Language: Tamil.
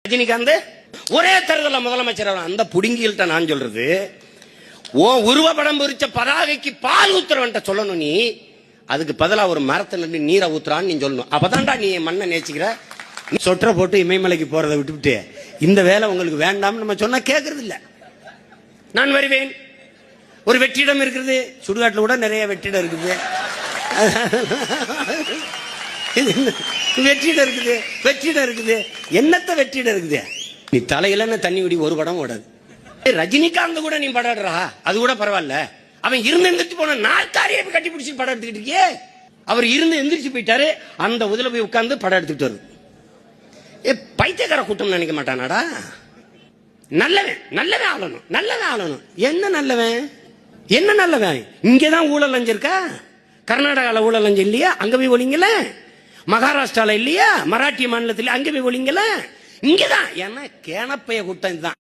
ரஜினிகாந்த் ஒரே தேர்தலில் முதலமைச்சர் அந்த புடுங்கில்ட்ட நான் சொல்றது ஓ உருவப்படம் பொறிச்ச பதாகைக்கு பால் ஊத்துறவன்ட்ட சொல்லணும் நீ அதுக்கு பதிலா ஒரு மரத்தை நின்று நீரை ஊத்துறான்னு நீ சொல்லணும் அப்பதான்டா நீ மண்ணை நேசிக்கிற சொற்ற போட்டு இமயமலைக்கு போறதை விட்டுவிட்டு இந்த வேலை உங்களுக்கு வேண்டாம்னு நம்ம சொன்னா கேட்கறது இல்ல நான் வருவேன் ஒரு வெற்றிடம் இருக்குது சுடுகாட்டில் கூட நிறைய வெற்றிடம் இருக்குது வெற்றிடம் இருக்குது என்னத்த வெற்றிடம் இருக்குது நீ தலையில தண்ணி விடி ஒரு படம் ஓடாது ரஜினிகாந்த் கூட நீ படம் எடுறா அது கூட பரவாயில்ல அவன் இருந்து எந்திரிச்சு போன நாற்காரியை கட்டி பிடிச்சி படம் எடுத்துக்கிட்டு இருக்கியே அவர் இருந்து எந்திரிச்சு போயிட்டாரு அந்த உதல போய் உட்கார்ந்து படம் எடுத்துக்கிட்டு வருது பைத்தியக்கார கூட்டம் நினைக்க மாட்டானாடா நல்லவன் ஆளணும் என்ன நல்லவன் இங்கதான் ஊழல் லஞ்சம் கர்நாடகால ஊழல் லஞ்சம் இல்லையா அங்க போய் ஒளிங்கல மகாராஷ்டிரால இல்லையா மராட்டிய மாநிலத்தில் அங்க போய் ஒளிங்கல இங்கதான் ஏன்னா கேனப்பைய கூட்டம் இதுதான்